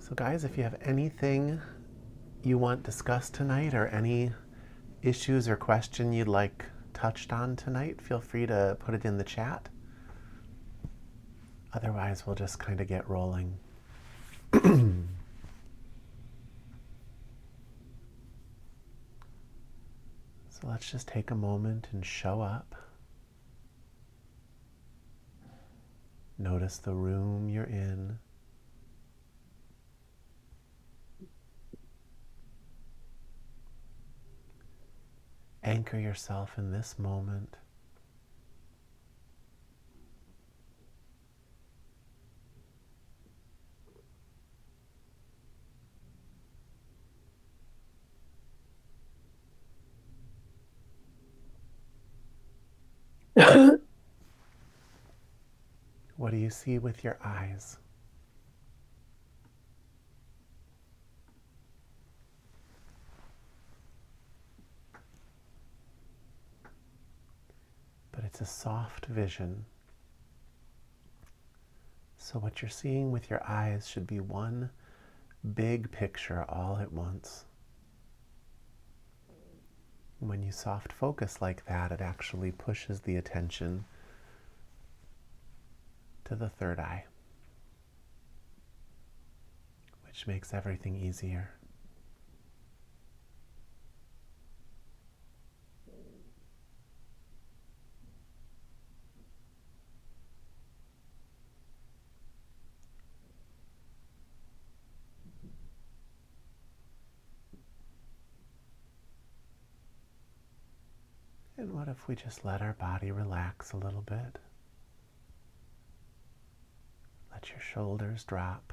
So guys, if you have anything you want discussed tonight or any issues or question you'd like touched on tonight, feel free to put it in the chat. Otherwise, we'll just kind of get rolling. So let's just take a moment and show up. Notice the room you're in. Anchor yourself in this moment. What do you see with your eyes? But it's a soft vision. So what you're seeing with your eyes should be one big picture all at once. When you soft focus like that, it actually pushes the attention to the third eye, which makes everything easier. And what if we just let our body relax a little bit? Let your shoulders drop.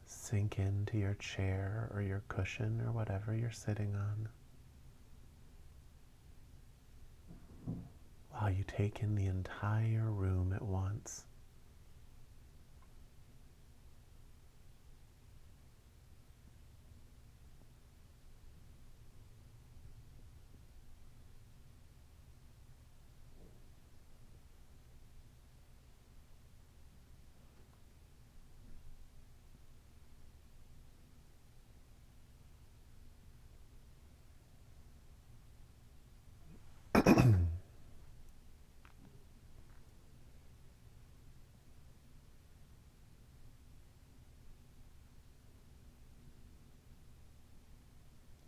Sink into your chair or your cushion or whatever you're sitting on, while you take in the entire room at once.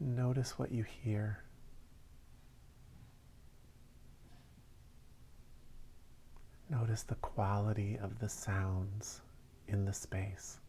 Notice what you hear. Notice the quality of the sounds in the space.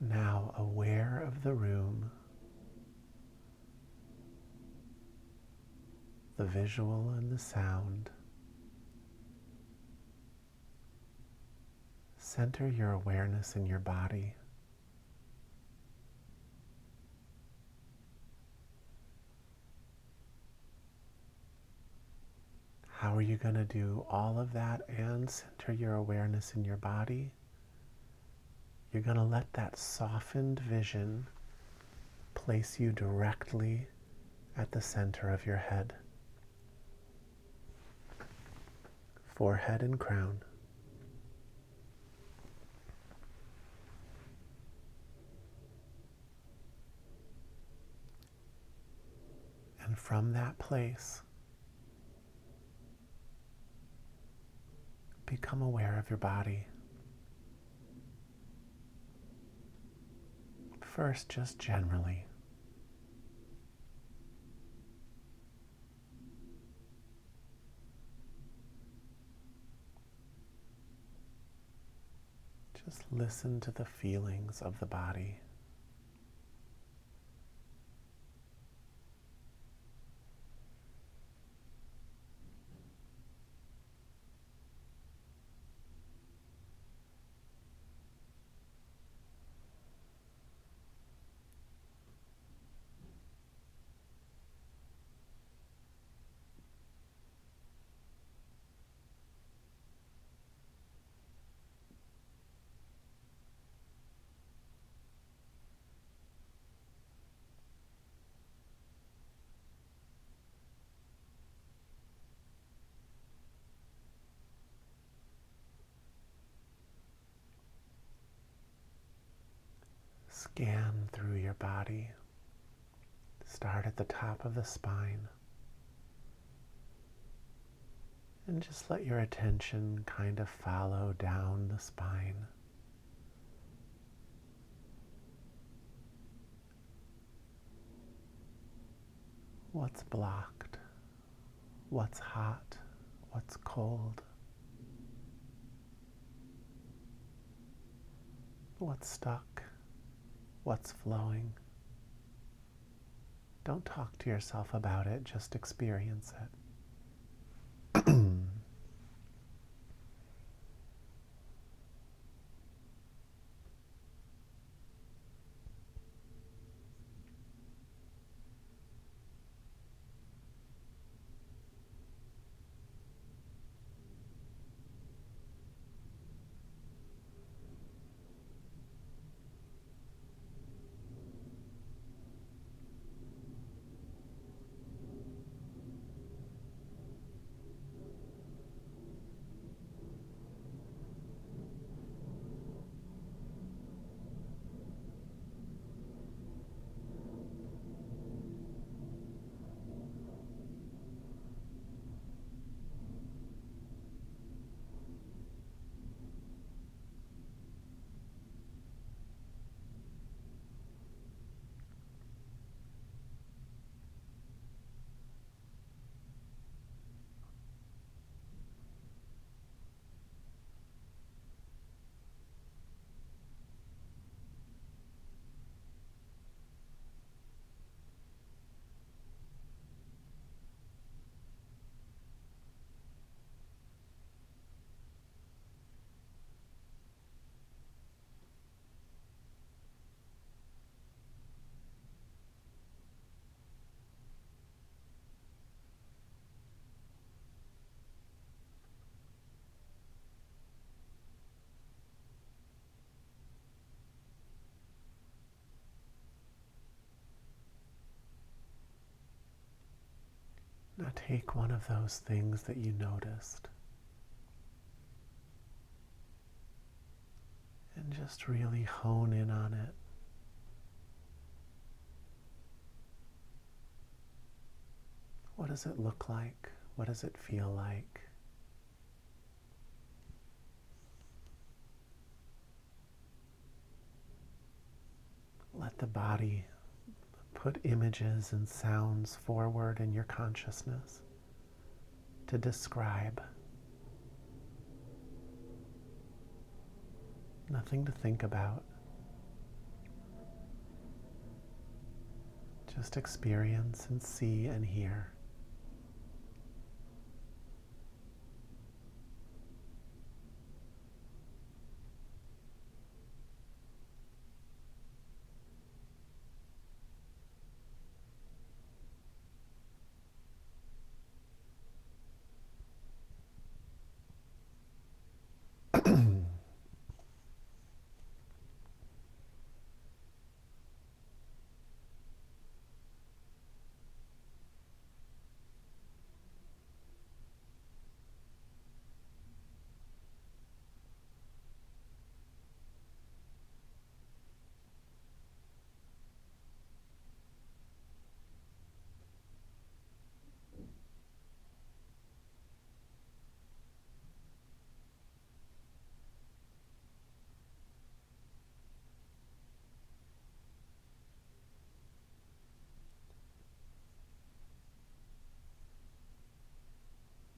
Now aware of the room, the visual and the sound, center your awareness in your body. How are you going to do all of that and center your awareness in your body? You're going to let that softened vision place you directly at the center of your head. forehead and crown. And from that place, become aware of your body. First, just generally. Just listen to the feelings of the body. Scan through your body. Start at the top of the spine. And just let your attention kind of follow down the spine. What's blocked? What's hot? What's cold? What's stuck? What's flowing? Don't talk to yourself about it, just experience it. Now take one of those things that you noticed and just really hone in on it. What does it look like? What does it feel like? Let the body put images and sounds forward in your consciousness to describe. Nothing to think about. Just experience and see and hear.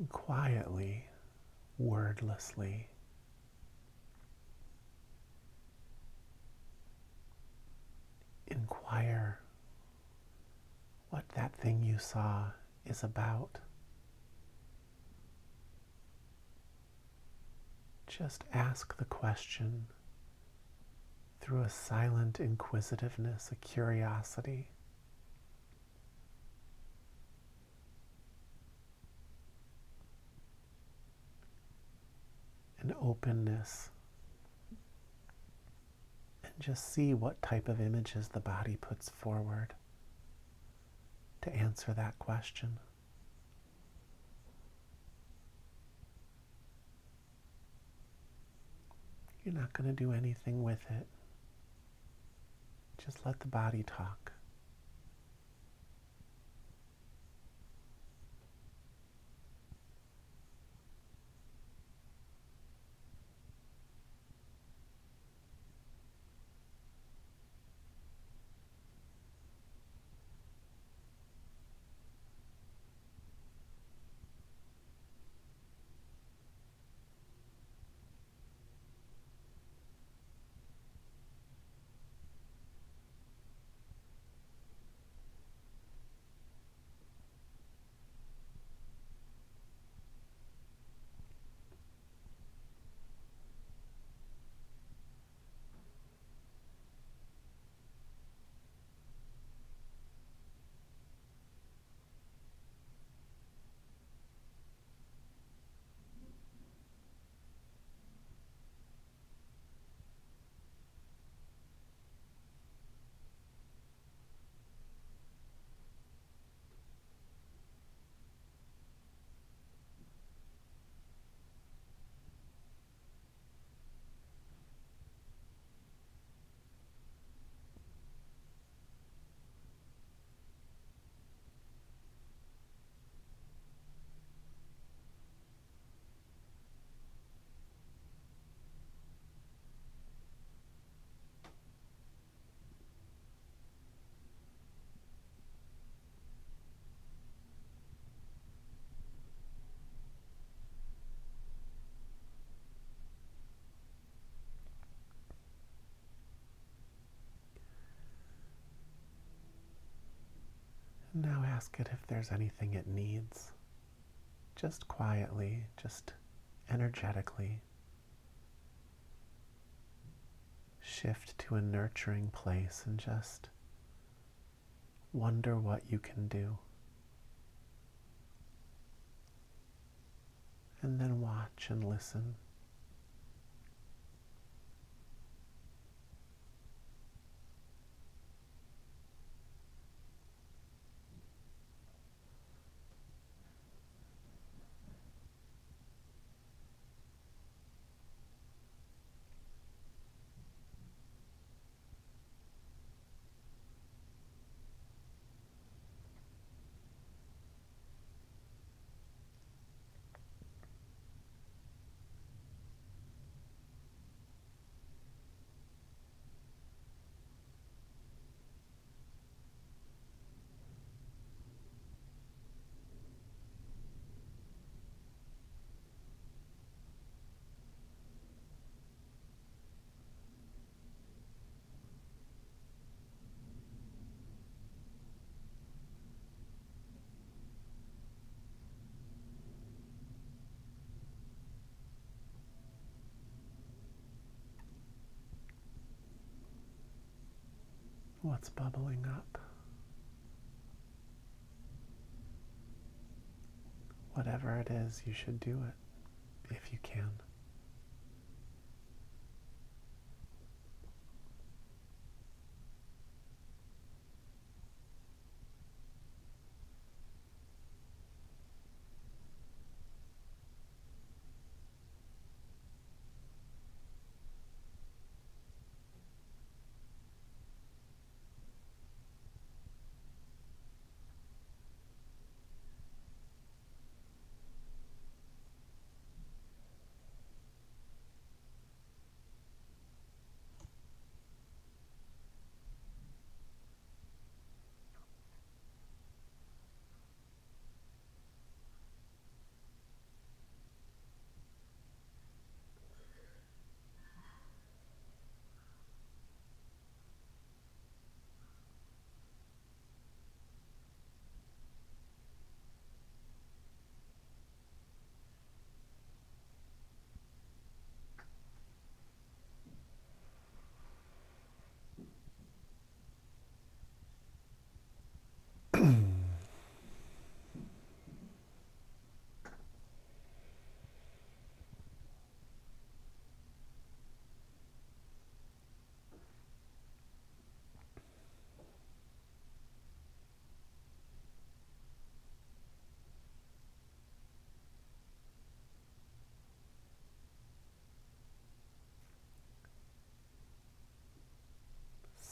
quietly, wordlessly, inquire what that thing you saw is about. Just ask the question through a silent inquisitiveness, a curiosity. An openness, and just see what type of images the body puts forward to answer that question. You're not going to do anything with it. Just let the body talk. And now ask it if there's anything it needs. Just quietly, just energetically. Shift to a nurturing place and just wonder what you can do. And then watch and listen. What's bubbling up? Whatever it is, you should do it if you can.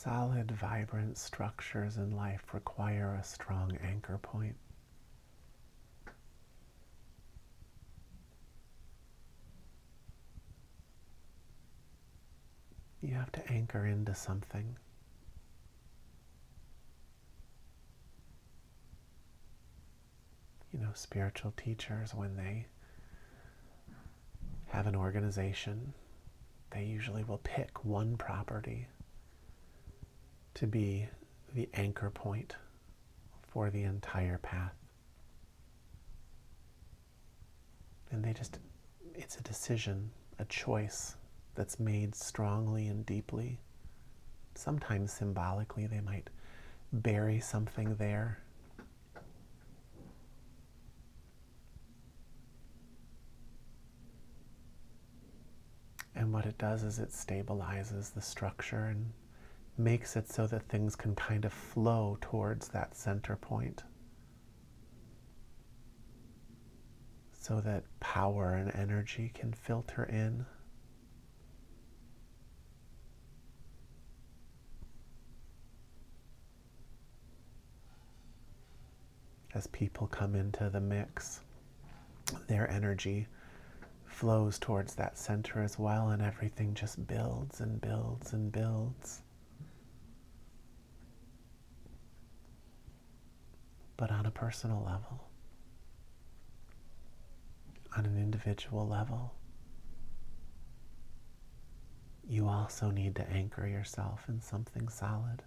Solid, vibrant structures in life require a strong anchor point. You have to anchor into something. You know, spiritual teachers, when they have an organization, they usually will pick one property to be the anchor point for the entire path. And it's a decision, a choice that's made strongly and deeply. Sometimes symbolically, they might bury something there. And what it does is it stabilizes the structure and makes it so that things can kind of flow towards that center point, so that power and energy can filter in. As people come into the mix, their energy flows towards that center as well, and everything just builds and builds and builds. But on a personal level, on an individual level, you also need to anchor yourself in something solid.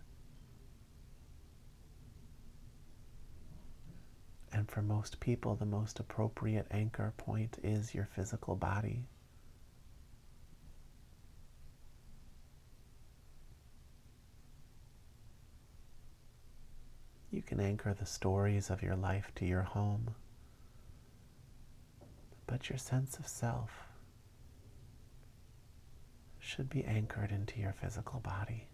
And for most people, the most appropriate anchor point is your physical body. You can anchor the stories of your life to your home, but your sense of self should be anchored into your physical body.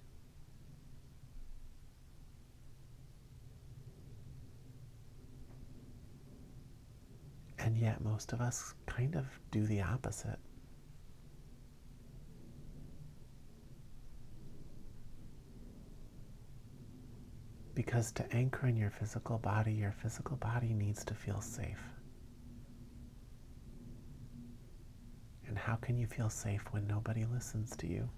And yet most of us kind of do the opposite. Because to anchor in your physical body needs to feel safe. And how can you feel safe when nobody listens to you?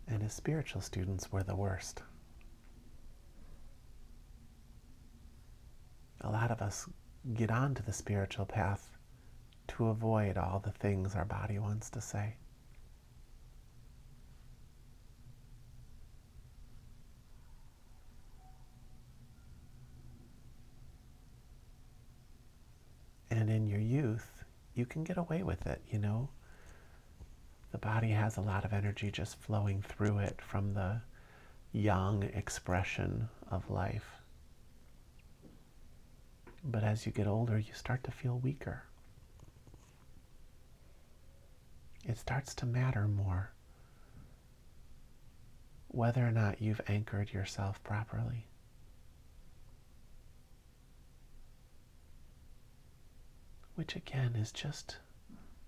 And as spiritual students, we're the worst. A lot of us get onto the spiritual path to avoid all the things our body wants to say. And in your youth, you can get away with it, you know. The body has a lot of energy just flowing through it from the young expression of life. But as you get older, you start to feel weaker. It starts to matter more whether or not you've anchored yourself properly. Which again is just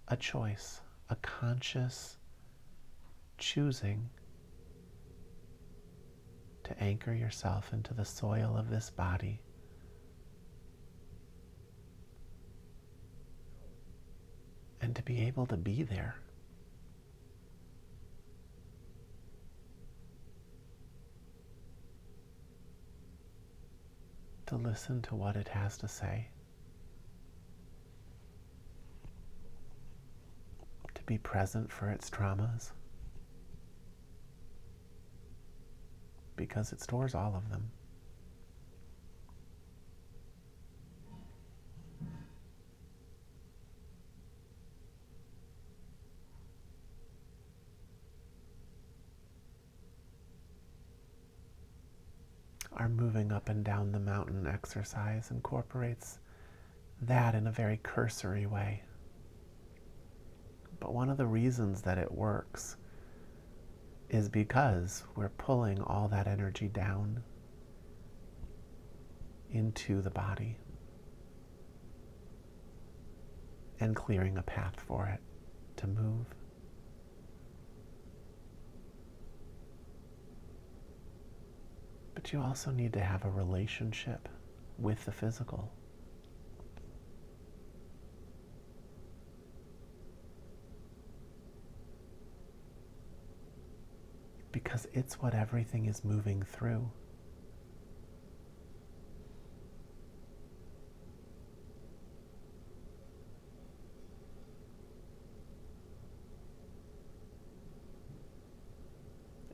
a choice, a conscious choosing to anchor yourself into the soil of this body. And to be able to be there. To listen to what it has to say. To be present for its traumas. Because it stores all of them. our moving up and down the mountain exercise incorporates that in a very cursory way. But one of the reasons that it works is because we're pulling all that energy down into the body and clearing a path for it to move. But you also need to have a relationship with the physical. Because it's what everything is moving through.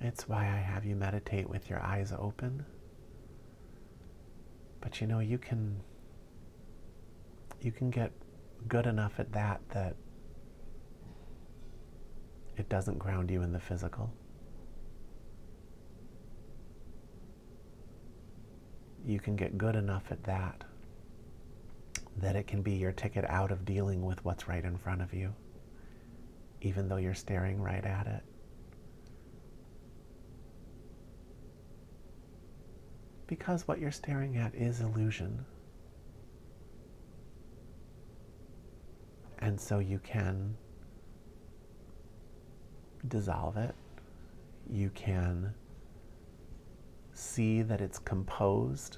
It's why I have you meditate with your eyes open. But you know, you can get good enough at that it doesn't ground you in the physical. You can get good enough at that it can be your ticket out of dealing with what's right in front of you, even though you're staring right at it. Because what you're staring at is illusion. And so you can dissolve it. You can see that it's composed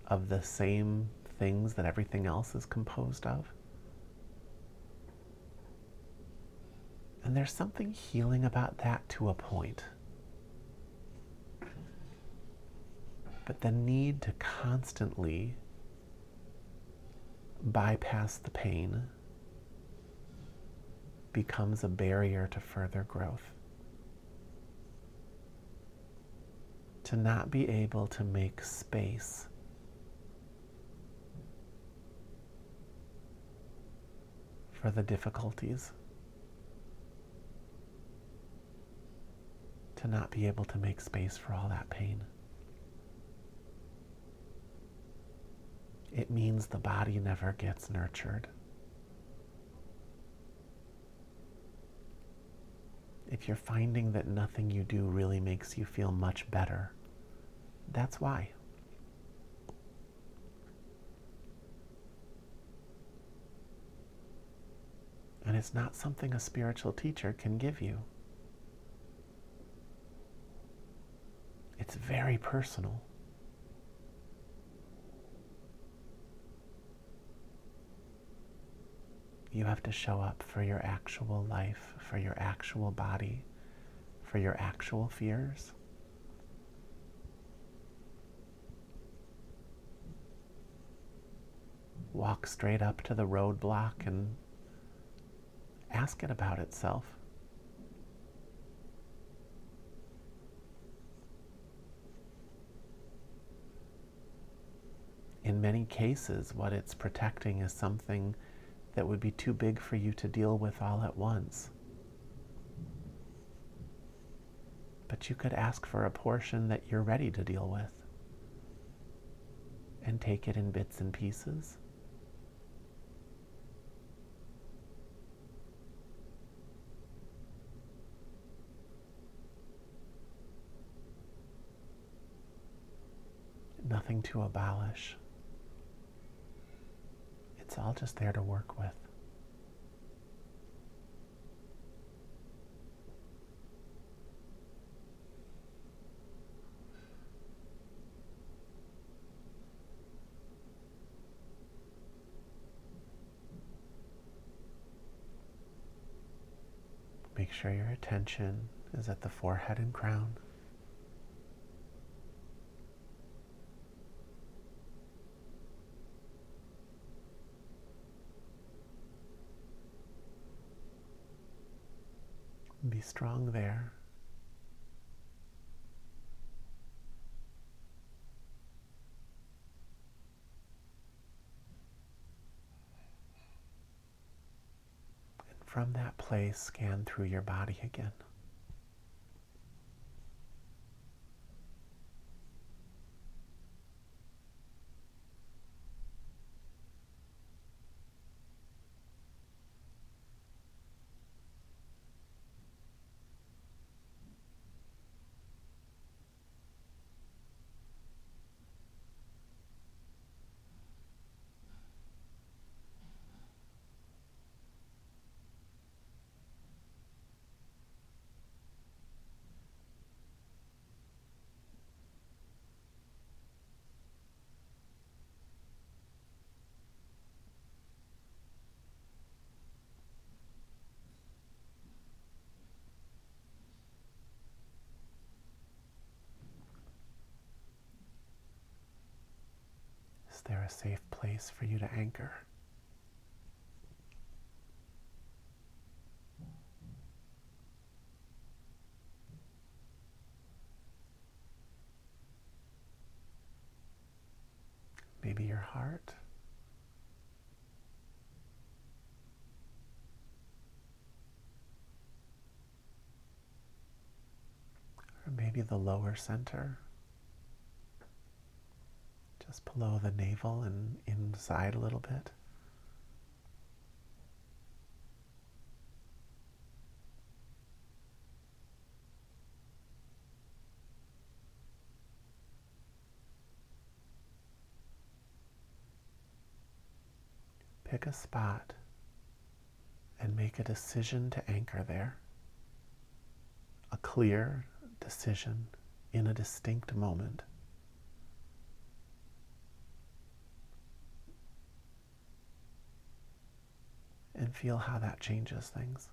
of the same things that everything else is composed of. And there's something healing about that to a point. But the need to constantly bypass the pain becomes a barrier to further growth. To not be able to make space for the difficulties. To not be able to make space for all that pain. It means the body never gets nurtured. If you're finding that nothing you do really makes you feel much better, that's why. And it's not something a spiritual teacher can give you. It's very personal. You have to show up for your actual life, for your actual body, for your actual fears. Walk straight up to the roadblock and ask it about itself. In many cases, what it's protecting is something that would be too big for you to deal with all at once. But you could ask for a portion that you're ready to deal with and take it in bits and pieces. Nothing to abolish. It's all just there to work with. Make sure your attention is at the forehead and crown. Be strong there. And from that place, scan through your body again. there a safe place for you to anchor? Maybe your heart? Or maybe the lower center? Just below the navel and inside a little bit? Pick a spot and make a decision to anchor there. A clear decision in a distinct moment. And feel how that changes things.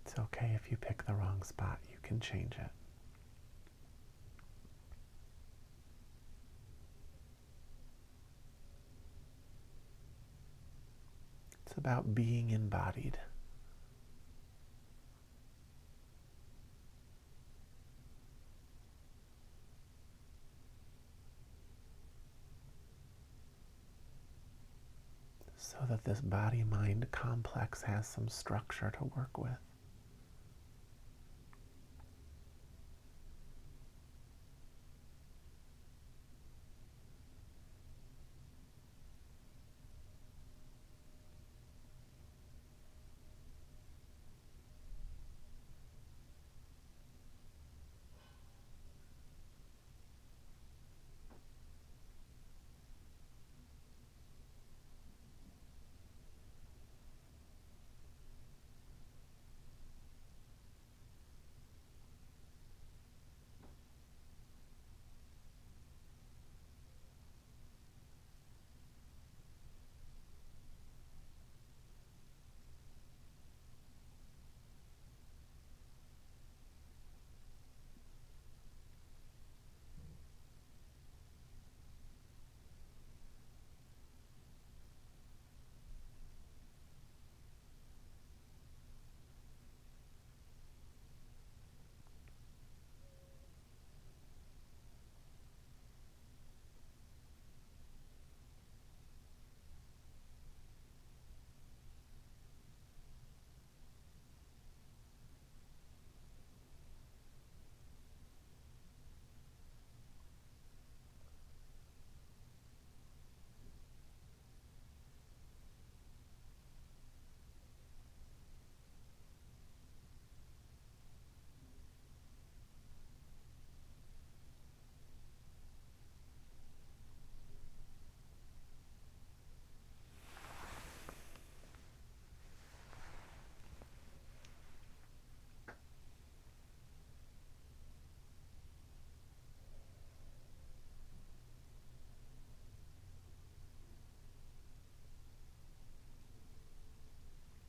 It's okay if you pick the wrong spot, you can change it. It's about being embodied. So that this body-mind complex has some structure to work with.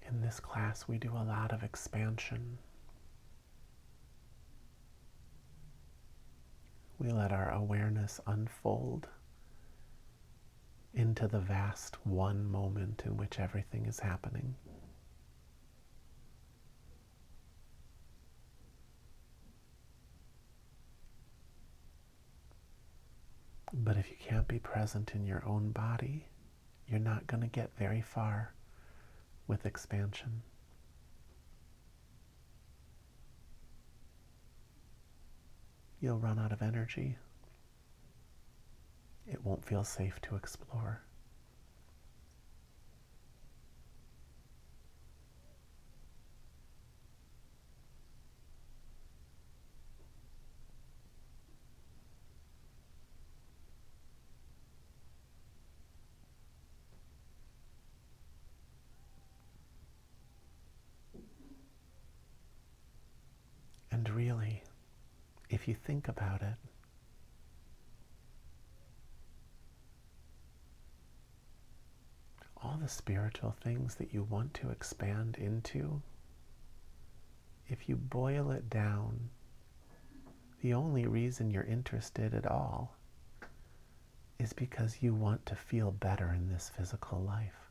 In this class, we do a lot of expansion. We let our awareness unfold into the vast one moment in which everything is happening. But if you can't be present in your own body, you're not going to get very far with expansion. you'll run out of energy. It won't feel safe to explore. And really, if you think about it, all the spiritual things that you want to expand into, if you boil it down, the only reason you're interested at all is because you want to feel better in this physical life.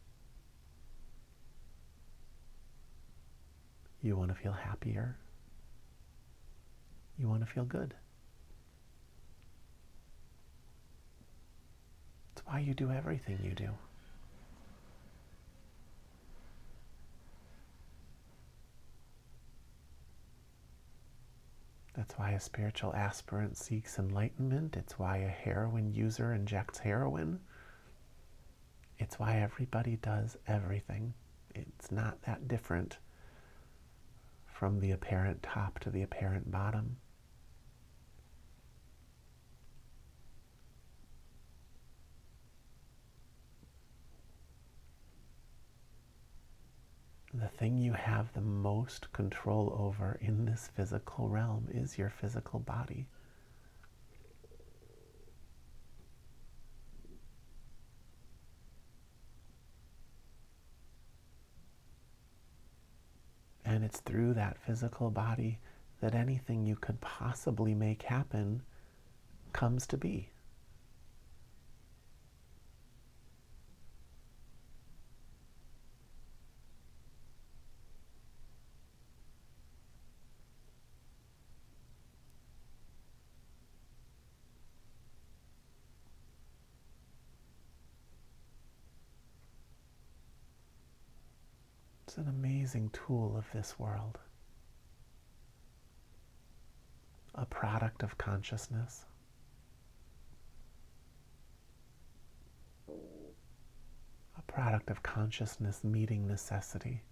You want to feel happier. You want to feel good. It's why you do everything you do. That's why a spiritual aspirant seeks enlightenment. It's why a heroin user injects heroin. It's why everybody does everything. It's not that different from the apparent top to the apparent bottom. The thing you have the most control over in this physical realm is your physical body. And it's through that physical body that anything you could possibly make happen comes to be. It's an amazing tool of this world. A product of consciousness. A product of consciousness meeting necessity.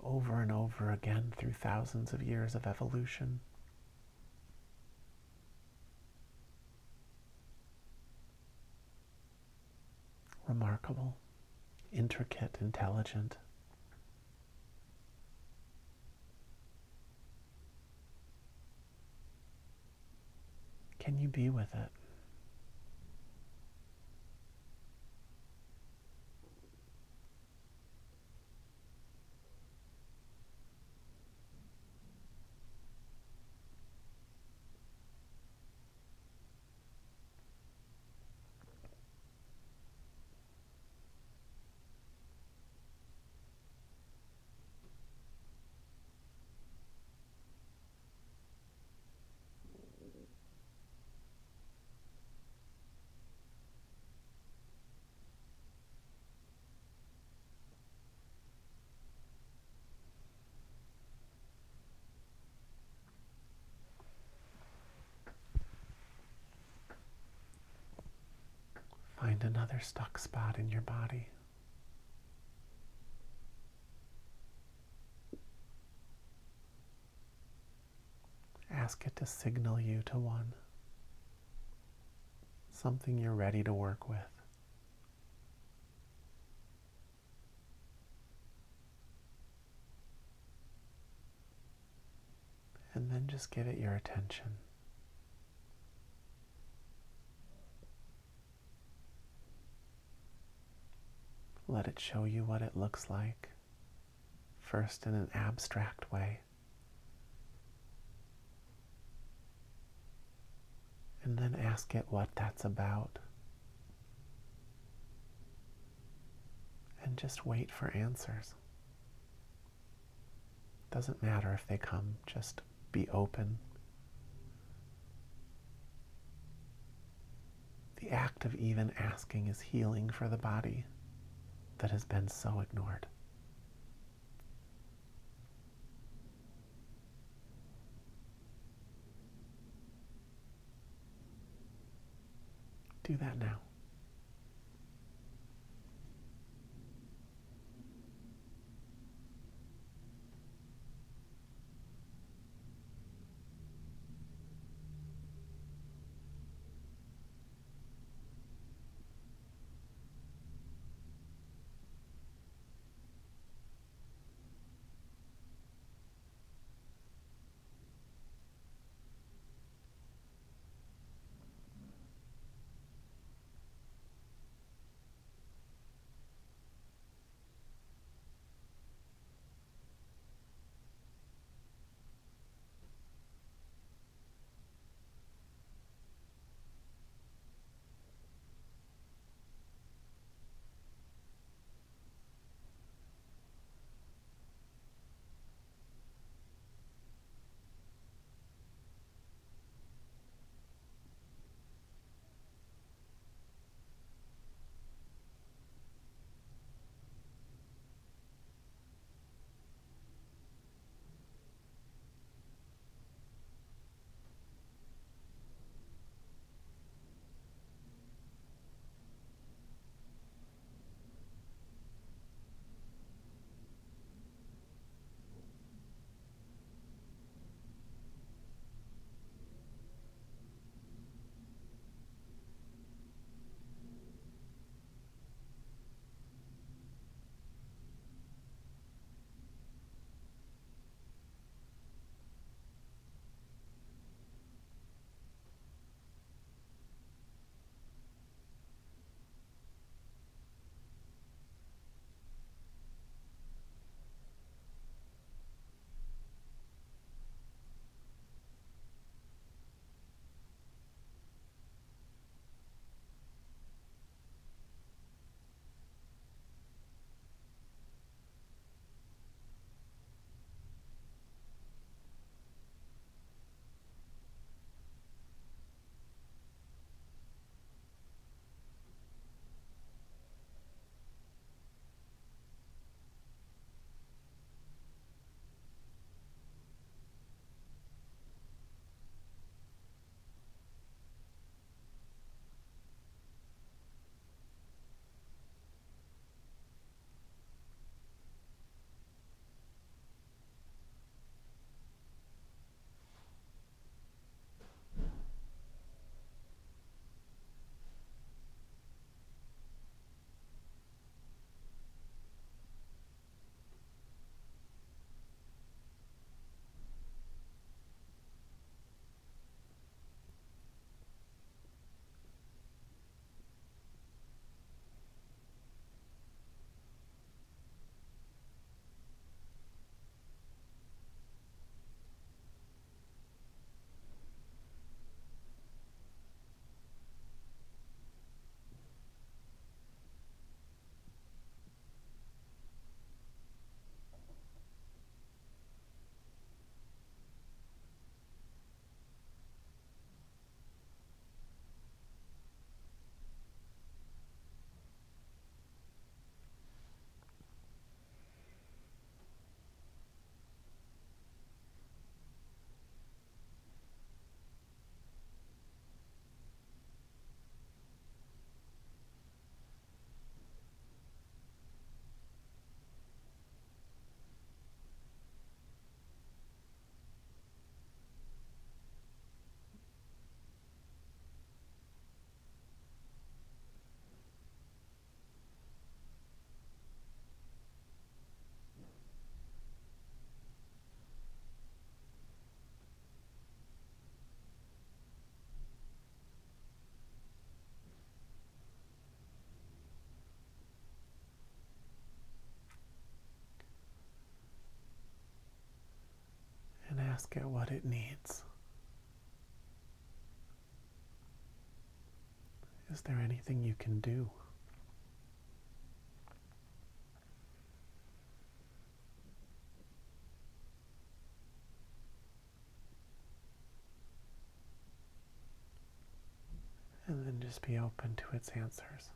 Over and over again through thousands of years of evolution. Remarkable, intricate, intelligent. Can you be with it? Find another stuck spot in your body. Ask it to signal you to one. Something you're ready to work with. And then just give it your attention. Let it show you what it looks like, first in an abstract way, and then ask it what that's about. And just wait for answers. Doesn't matter if they come, just be open. The act of even asking is healing for the body that has been so ignored. Do that now. And ask it what it needs. Is there anything you can do? And then just be open to its answers.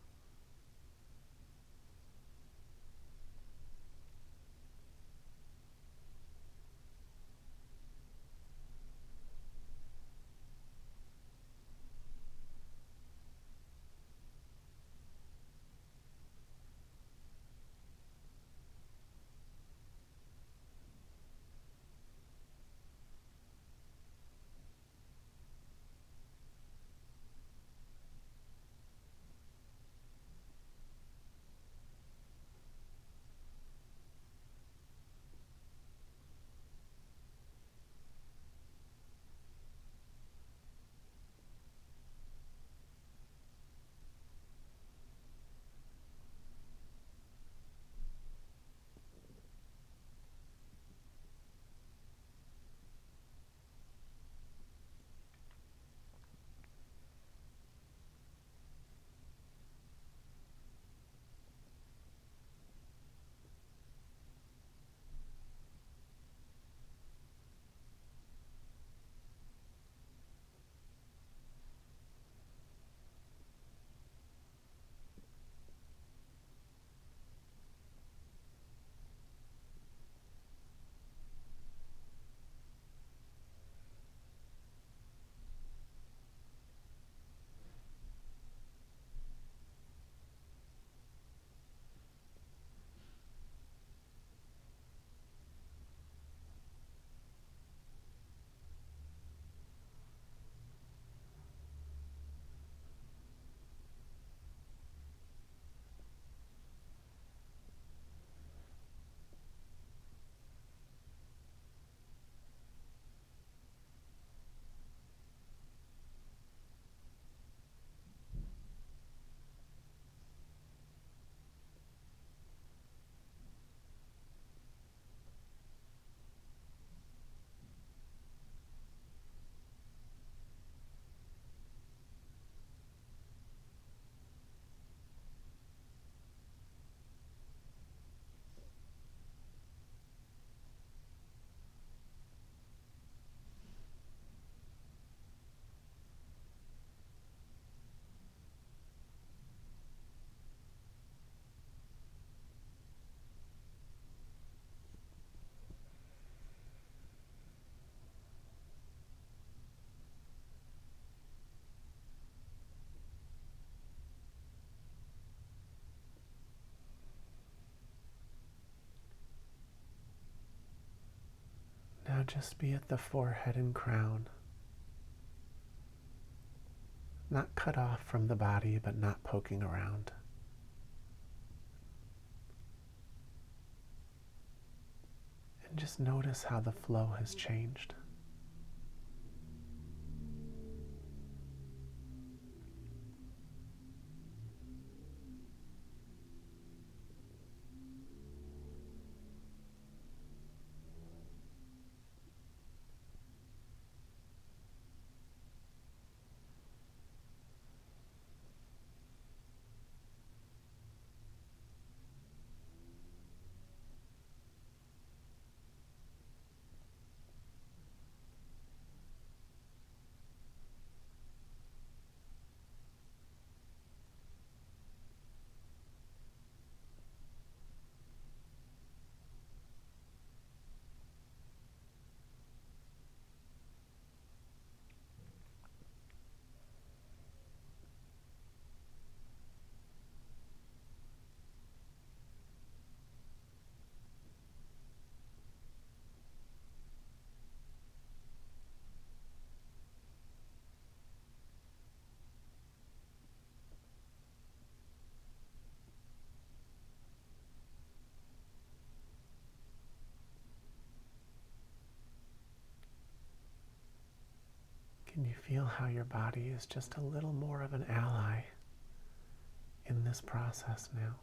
now just be at the forehead and crown, not cut off from the body, but not poking around. And just notice how the flow has changed. Can you feel how your body is just a little more of an ally in this process now?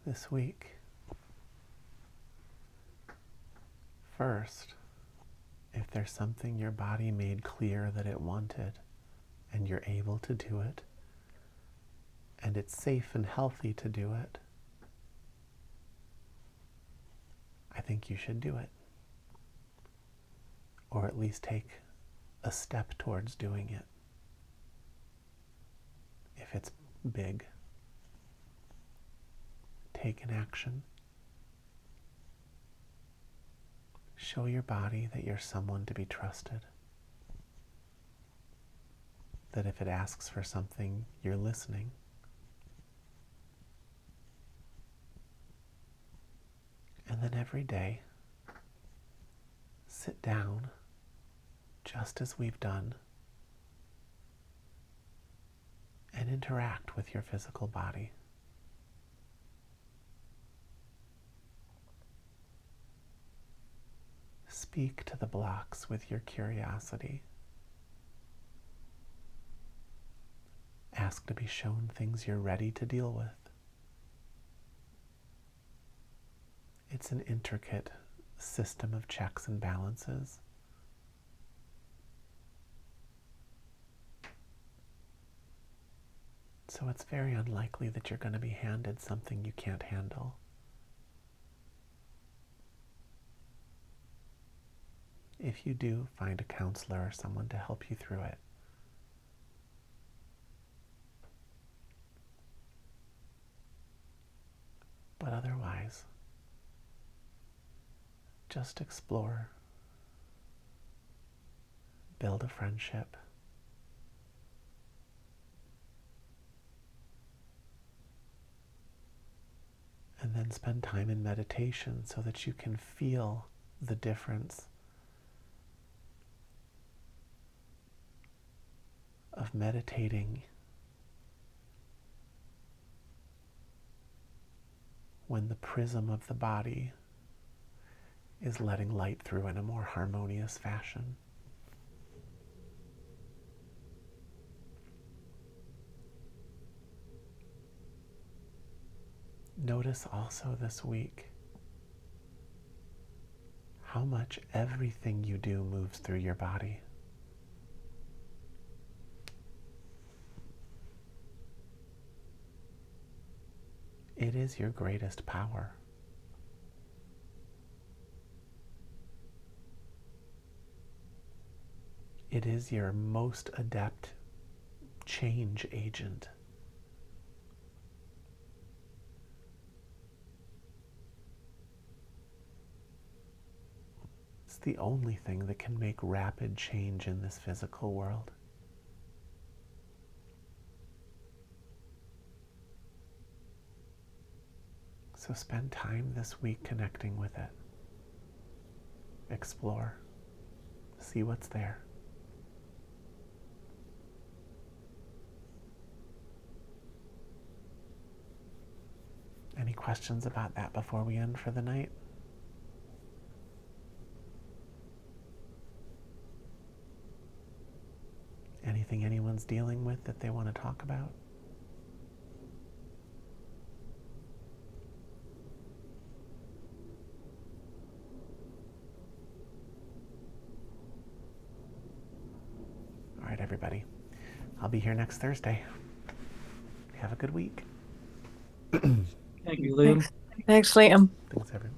This week, first, if there's something your body made clear that it wanted and you're able to do it, and it's safe and healthy to do it, I think you should do it. Or at least take a step towards doing it. If it's big, take an action. Show your body that you're someone to be trusted. That if it asks for something, you're listening And then every day, sit down just as we've done and interact with your physical body. Speak to the blocks with your curiosity. Ask to be shown things you're ready to deal with. It's an intricate system of checks and balances. So it's very unlikely that you're going to be handed something you can't handle. If you do, find a counselor or someone to help you through it. But otherwise, just explore, build a friendship, and then spend time in meditation so that you can feel the difference of meditating when the prism of the body is letting light through in a more harmonious fashion. Notice also this week how much everything you do moves through your body. It is your greatest power. It is your most adept change agent. It's the only thing that can make rapid change in this physical world. So spend time this week connecting with it. Explore. See what's there. Any questions about that before we end for the night? Anything anyone's dealing with that they want to talk about? All right, everybody. I'll be here next Thursday. Have a good week. Thank you, Liam. Thanks, Liam. Thanks, everybody.